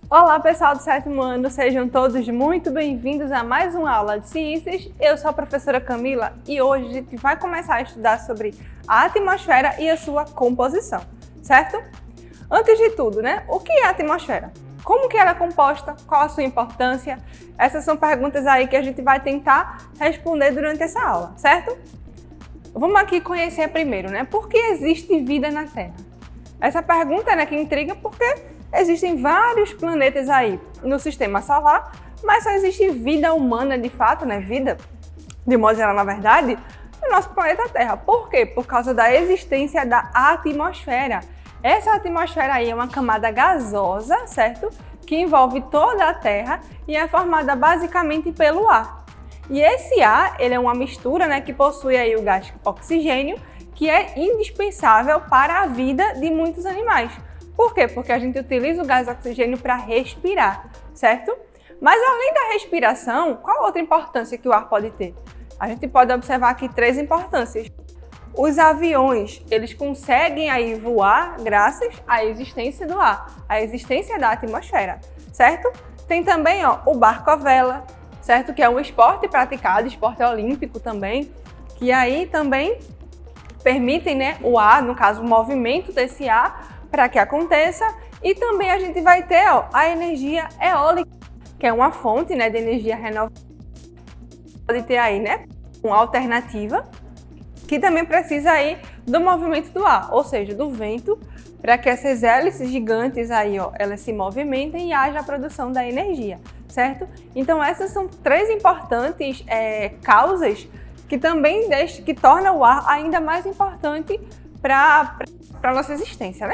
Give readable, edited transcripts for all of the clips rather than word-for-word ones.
Olá pessoal do 7º ano, sejam todos muito bem-vindos a mais uma aula de ciências. Eu sou a professora Camila e hoje a gente vai começar a estudar sobre a atmosfera e a sua composição, certo? Antes de tudo, o que é a atmosfera? Como que ela é composta? Qual a sua importância? Essas são perguntas aí que a gente vai tentar responder durante essa aula, certo? Vamos aqui conhecer primeiro, por que existe vida na Terra? Essa pergunta que intriga porque existem vários planetas aí no sistema solar, mas só existe vida humana de fato, vida, de modo geral, na verdade, no nosso planeta Terra. Por quê? Por causa da existência da atmosfera. Essa atmosfera aí é uma camada gasosa, certo? Que envolve toda a Terra e é formada basicamente pelo ar. E esse ar, ele é uma mistura, que possui aí o gás oxigênio, que é indispensável para a vida de muitos animais. Por quê? Porque a gente utiliza o gás oxigênio para respirar, certo? Mas além da respiração, qual outra importância que o ar pode ter? A gente pode observar aqui três importâncias. Os aviões, eles conseguem aí voar graças à existência do ar, à existência da atmosfera, certo? Tem também o barco à vela, certo? Que é um esporte praticado, esporte olímpico também, que aí também permitem o ar, no caso o movimento desse ar, para que aconteça. E também a gente vai ter a energia eólica, que é uma fonte de energia renovável. Pode ter aí uma alternativa, que também precisa aí do movimento do ar, ou seja, do vento, para que essas hélices gigantes aí, elas se movimentem e haja a produção da energia, certo? Então essas são três importantes causas que também que tornam o ar ainda mais importante para a nossa existência,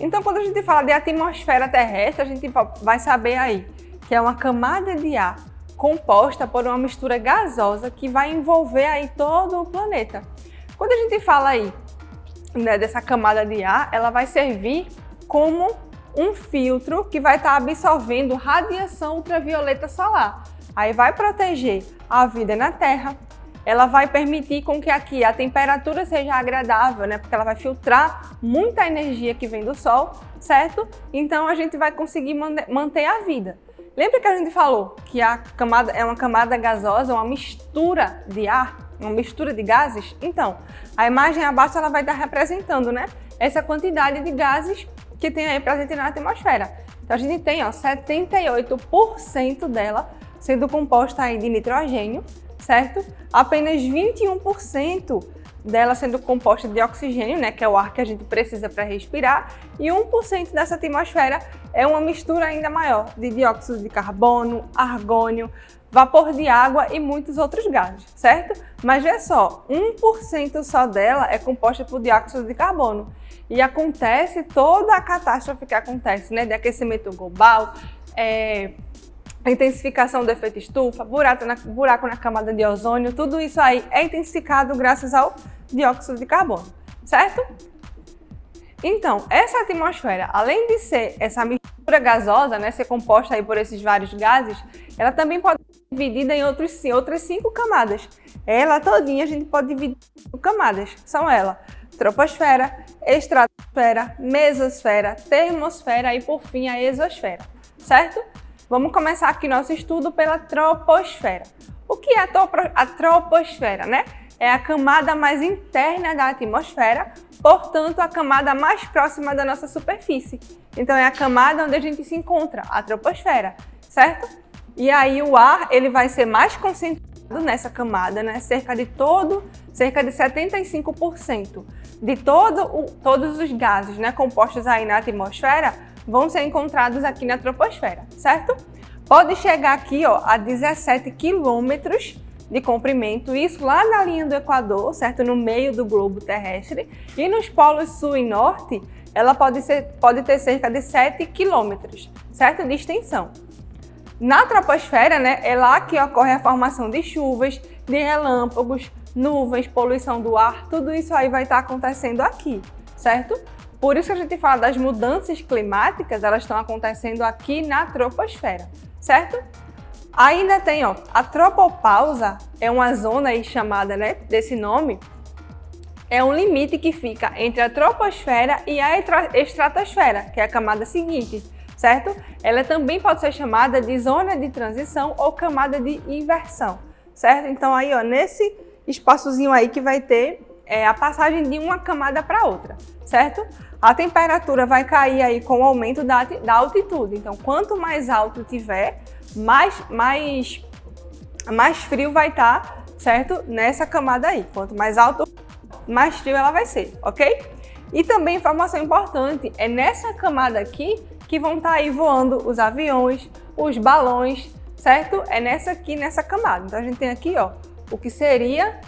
Então, quando a gente fala de atmosfera terrestre, a gente vai saber aí que é uma camada de ar composta por uma mistura gasosa que vai envolver aí todo o planeta. Quando a gente fala aí dessa camada de ar, ela vai servir como um filtro que vai estar absorvendo radiação ultravioleta solar. Aí vai proteger a vida na Terra. Ela vai permitir com que aqui a temperatura seja agradável, porque ela vai filtrar muita energia que vem do Sol, certo? Então a gente vai conseguir manter a vida. Lembra que a gente falou que a camada é uma camada gasosa, uma mistura de ar, uma mistura de gases? Então, a imagem abaixo ela vai estar representando, essa quantidade de gases que tem aí presente na atmosfera. Então a gente tem 78% dela sendo composta aí de nitrogênio, certo? Apenas 21% dela sendo composta de oxigênio, que é o ar que a gente precisa para respirar, e 1% dessa atmosfera é uma mistura ainda maior de dióxido de carbono, argônio, vapor de água e muitos outros gases, certo? Mas vê só, 1% só dela é composta por dióxido de carbono. E acontece toda a catástrofe que acontece, de aquecimento global, a intensificação do efeito estufa, buraco na camada de ozônio, tudo isso aí é intensificado graças ao dióxido de carbono, certo? Então, essa atmosfera, além de ser essa mistura gasosa, ser composta aí por esses vários gases, ela também pode ser dividida em outras 5 camadas. Ela todinha a gente pode dividir em 5 camadas. São elas: troposfera, estratosfera, mesosfera, termosfera e, por fim, a exosfera, certo? Vamos começar aqui nosso estudo pela troposfera. O que é a troposfera, É a camada mais interna da atmosfera, portanto, a camada mais próxima da nossa superfície. Então, é a camada onde a gente se encontra, a troposfera, certo? E aí o ar, ele vai ser mais concentrado nessa camada, cerca de 75% de todos os gases, compostos aí na atmosfera, vão ser encontrados aqui na troposfera, certo? Pode chegar aqui a 17 quilômetros de comprimento, isso lá na linha do Equador, certo? No meio do globo terrestre. E nos polos sul e norte, ela pode ter cerca de 7 quilômetros, certo? De extensão. Na troposfera, é lá que ocorre a formação de chuvas, de relâmpagos, nuvens, poluição do ar, tudo isso aí vai estar acontecendo aqui, certo? Por isso que a gente fala das mudanças climáticas, elas estão acontecendo aqui na troposfera, certo? Ainda tem, a tropopausa, é uma zona aí chamada, desse nome, é um limite que fica entre a troposfera e a estratosfera, que é a camada seguinte, certo? Ela também pode ser chamada de zona de transição ou camada de inversão, certo? Então aí, ó, nesse espaçozinho aí que vai ter a passagem de uma camada para outra, certo? A temperatura vai cair aí com o aumento da altitude. Então, quanto mais alto tiver, mais frio vai estar, certo? Nessa camada aí. Quanto mais alto, mais frio ela vai ser, ok? E também informação importante, é nessa camada aqui que vão estar aí voando os aviões, os balões, certo? É nessa camada. Então, a gente tem aqui, ó, o que seria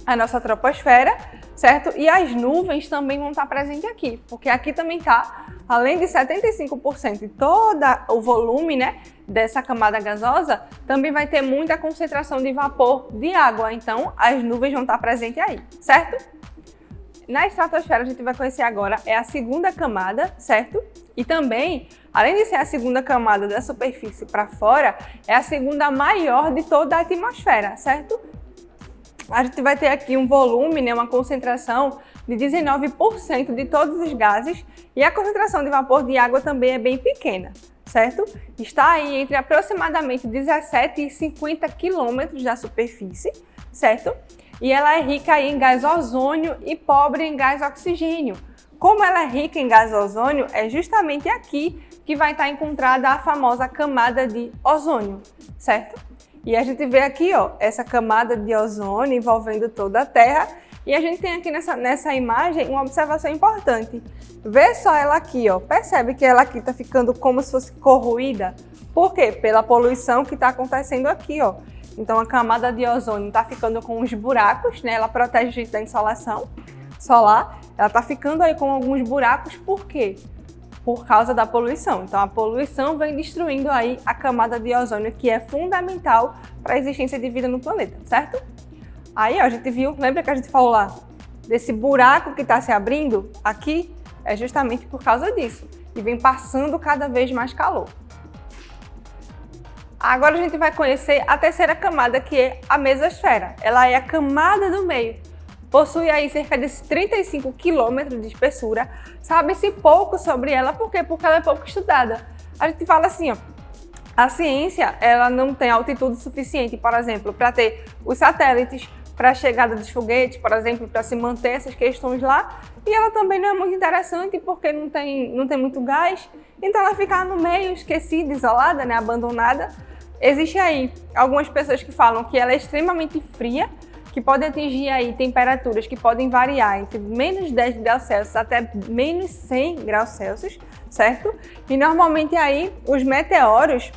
a nossa troposfera, certo? E as nuvens também vão estar presentes aqui, porque aqui também está, além de 75% de todo o volume, né, dessa camada gasosa, também vai ter muita concentração de vapor de água, então as nuvens vão estar presentes aí, certo? Na estratosfera a gente vai conhecer agora a segunda camada, certo? E também, além de ser a segunda camada da superfície para fora, é a segunda maior de toda a atmosfera, certo? A gente vai ter aqui um volume, né, uma concentração de 19% de todos os gases e a concentração de vapor de água também é bem pequena, certo? Está aí entre aproximadamente 17 e 50 quilômetros da superfície, certo? E ela é rica aí em gás ozônio e pobre em gás oxigênio. Como ela é rica em gás ozônio, é justamente aqui que vai estar encontrada a famosa camada de ozônio, certo? E a gente vê aqui, ó, essa camada de ozônio envolvendo toda a Terra. E a gente tem aqui nessa imagem uma observação importante. Vê só ela aqui, ó. Percebe que ela aqui está ficando como se fosse corroída? Por quê? Pela poluição que está acontecendo aqui, ó. Então a camada de ozônio está ficando com uns buracos, né? Ela protege a gente da insolação solar. Ela está ficando aí com alguns buracos, por quê? Por causa da poluição. Então a poluição vem destruindo aí a camada de ozônio, que é fundamental para a existência de vida no planeta, certo? Aí, ó, a gente viu, lembra que a gente falou lá desse buraco que está se abrindo? Aqui é justamente por causa disso. E vem passando cada vez mais calor. Agora a gente vai conhecer a terceira camada, que é a mesosfera. Ela é a camada do meio. Possui aí cerca de 35 quilômetros de espessura. Sabe-se pouco sobre ela, por quê? Porque ela é pouco estudada. A gente fala assim, ó, a ciência ela não tem altitude suficiente, por exemplo, para ter os satélites, para a chegada dos foguetes, por exemplo, para se manter essas questões lá. E ela também não é muito interessante porque não tem muito gás. Então ela fica no meio, esquecida, isolada, né, abandonada. Existe aí algumas pessoas que falam que ela é extremamente fria, que pode atingir aí temperaturas que podem variar entre menos 10 graus Celsius até menos 100 graus Celsius, certo? E normalmente aí os meteoros,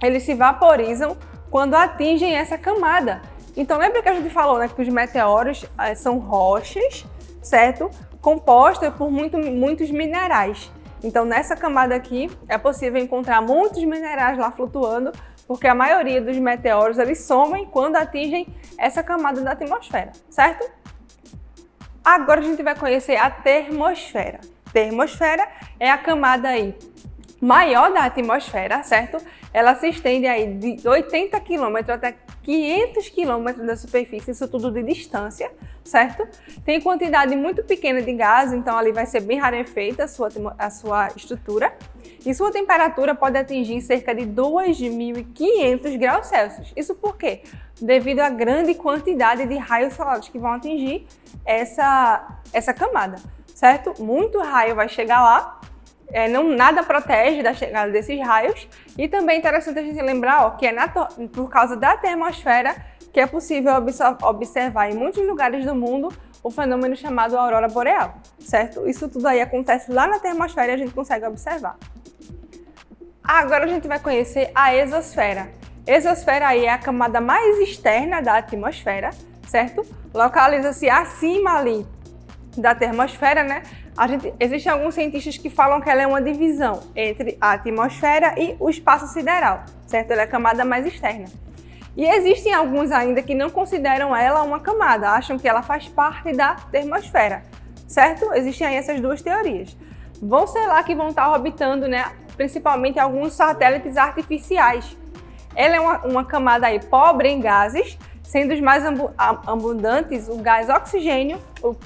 eles se vaporizam quando atingem essa camada. Então lembra que a gente falou, né, que os meteoros são rochas, certo? Compostas por muitos minerais. Então nessa camada aqui é possível encontrar muitos minerais lá flutuando, porque a maioria dos meteoros eles somem quando atingem essa camada da atmosfera, certo? Agora a gente vai conhecer a termosfera. Termosfera é a camada aí maior da atmosfera, certo? Ela se estende aí de 80 km até 500 km da superfície, isso tudo de distância, certo? Tem quantidade muito pequena de gás, então ali vai ser bem rarefeita a sua estrutura. E sua temperatura pode atingir cerca de 2.500 graus Celsius. Isso por quê? Devido à grande quantidade de raios solares que vão atingir essa camada, certo? Muito raio vai chegar lá. Nada protege da chegada desses raios. E também é interessante a gente lembrar, ó, que é por causa da termosfera que é possível observar em muitos lugares do mundo o fenômeno chamado aurora boreal, certo? Isso tudo aí acontece lá na termosfera e a gente consegue observar. Agora a gente vai conhecer a exosfera. Exosfera aí é a camada mais externa da atmosfera, certo? Localiza-se acima ali da termosfera, né? Existem alguns cientistas que falam que ela é uma divisão entre a atmosfera e o espaço sideral, certo? Ela é a camada mais externa. E existem alguns ainda que não consideram ela uma camada, acham que ela faz parte da termosfera, certo? Existem aí essas duas teorias. Vão ser lá que vão estar orbitando, né? Principalmente alguns satélites artificiais. Ela é uma camada aí pobre em gases, sendo os mais abundantes o gás oxigênio, o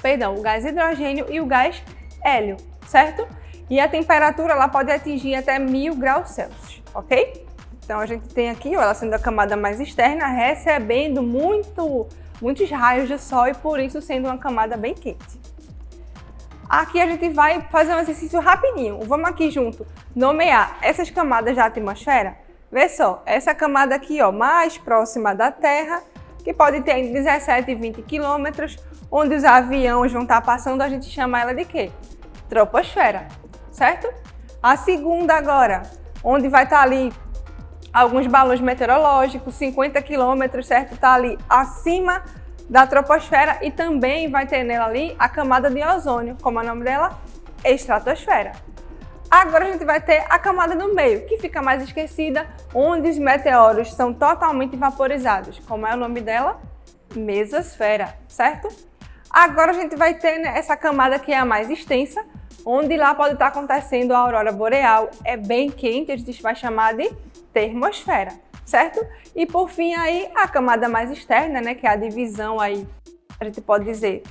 gás hidrogênio e o gás hélio, certo? e a temperatura ela pode atingir até 1000 graus Celsius, ok? Então a gente tem aqui, ó, ela sendo a camada mais externa, recebendo muitos raios de sol e por isso sendo uma camada bem quente. Aqui a gente vai fazer um exercício rapidinho. Vamos aqui junto nomear essas camadas da atmosfera. Vê só, essa camada aqui, ó, mais próxima da Terra, que pode ter entre 17 e 20 quilômetros, onde os aviões vão estar passando, a gente chama ela de quê? Troposfera, certo? A segunda agora, onde vai estar ali alguns balões meteorológicos, 50 quilômetros, certo? Está ali acima da troposfera e também vai ter nela ali a camada de ozônio, como é o nome dela? Estratosfera. Agora a gente vai ter a camada no meio, que fica mais esquecida, onde os meteoros são totalmente vaporizados. Como é o nome dela? Mesosfera, certo? Agora a gente vai ter, né, essa camada que é a mais extensa, onde lá pode estar acontecendo a aurora boreal. É bem quente, a gente vai chamar de termosfera, certo? E por fim aí a camada mais externa, né, que é a divisão aí, a gente pode dizer,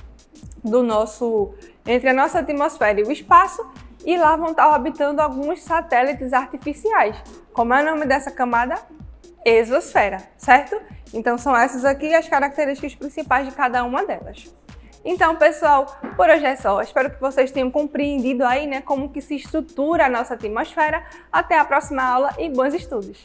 entre a nossa atmosfera e o espaço, e lá vão estar orbitando alguns satélites artificiais. Como é o nome dessa camada? Exosfera, certo? Então são essas aqui as características principais de cada uma delas. Então, pessoal, por hoje é só. Espero que vocês tenham compreendido aí, né, como que se estrutura a nossa atmosfera. Até a próxima aula e bons estudos!